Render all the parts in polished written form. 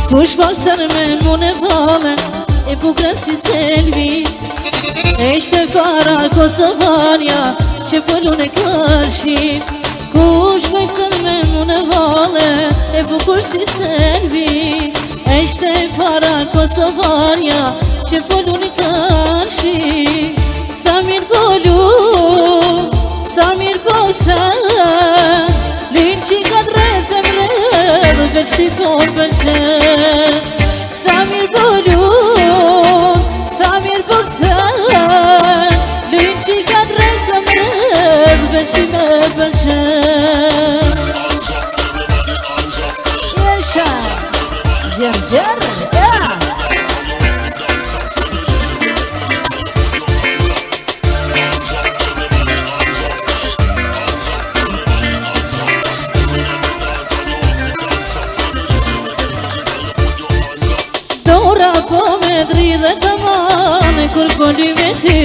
Kush pasër me mune vale e bukra si selvi Eshte fara Kosovarja që pëllun e kërshim Kush pasër me mune vale e bukur si selvi Eshte fara Kosovarja që pëllun e kërshim Sa mirë polu, sa mirë posen Linë që ka drejtë më redhë veç t'i thonë pëlqen Sa mirë polu, sa mirë posen Linë që ka drejtë më redhë veç t'i me pëlqen Jesha, zjerë, Dridhe të mane kur poli me ty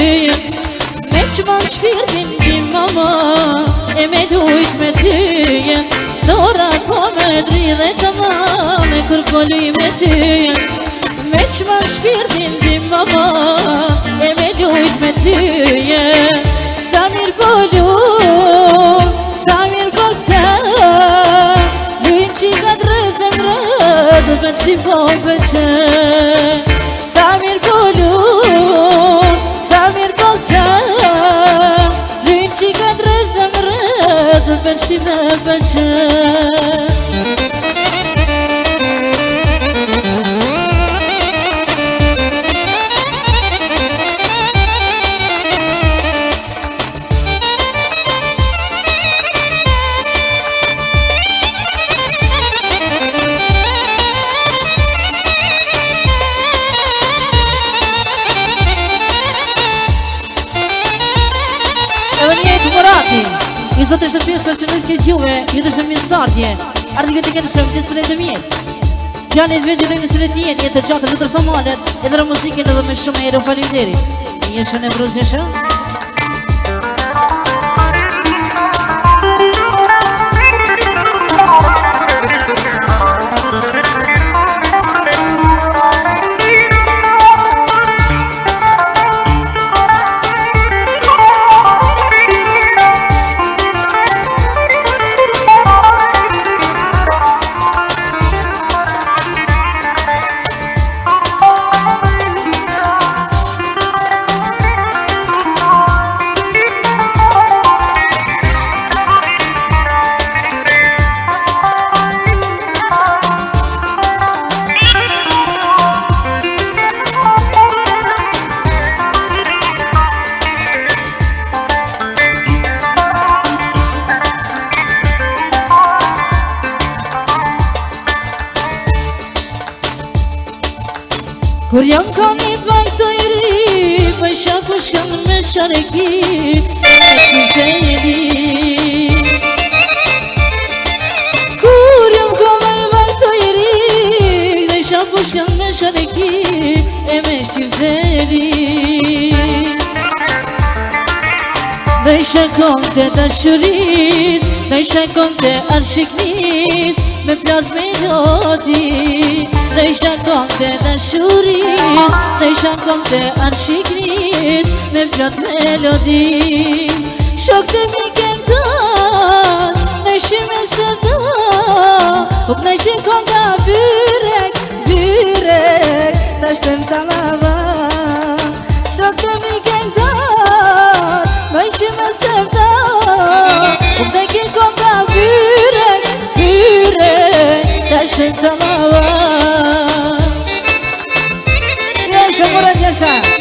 Me qman shpirtin ti mama e me dujt me ty Dora po me dridhe të mane kur poli me ty Me qman shpirtin ti mama e me dujt me ty Sa mirë polu, sa mirë pëlqen Lujnë që ka drejtë e mredë me që ti po pëlqen Sa mirë polu, sa mirë pëlqen Lujnë që ka drejtë më redhë veç t'i me pëlqen I zotë është të pjesë për që në të këtë juve, jetë është në misardje Ardhë këtë këtë që më të spëlem të mjetë Fjallit vetë dhe nësile t'jetë, jetë të gjatë të tërsa malet Edhe rë muzikën edhe me shumë e falimderit Jeshë në bruz jeshë Kur jam ka një bajt të i ri Pëjsha ku shkën me shareki E që të jeli Kur jam ka një bajt të i ri Pëjsha ku shkën me shareki E me shqifteri Dhe i shakon të dashuris Dhe i shakon të arshiknis Me plas melodi Dhe i shakon të dashuris Dhe i shakon të arshiknis Me plas melodi Shok të miken tën Në shime se do Nuk në shikon ka byrek Byrek Ta shtem të lava Shok të miken tën Në shime se do Nuk në shikon ka byrek Ta shtem të lava Jesha, Murat, jesha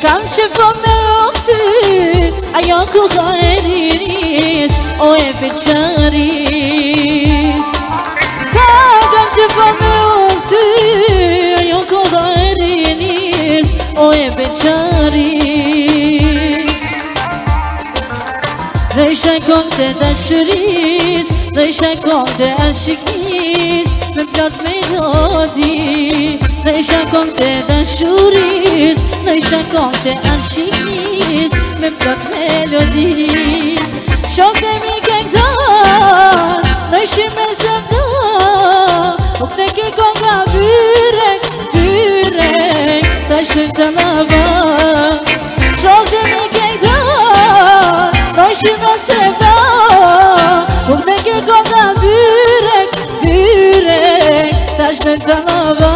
Kam që po me ofy, ajo koha e rinis, o e veçaris. Sa kam që po me ofy, ajo koha e rinis, o e veçaris. Dhe isha kong të dashuris, dhe isha kong të ashikis, me plot melodi. Dhe isha kong të dashuris, dhe isha kong të ashikis, me plot melodi. Shok të mi këngëtar, dhe ishi me sëmdar, u këtë ke konga byrek, byrek, ta shtë të lava. Shok të mi këngëtar, dhe ishi me sëmdar, u këtë ke konga byrek, byrek, ta shtë të lava.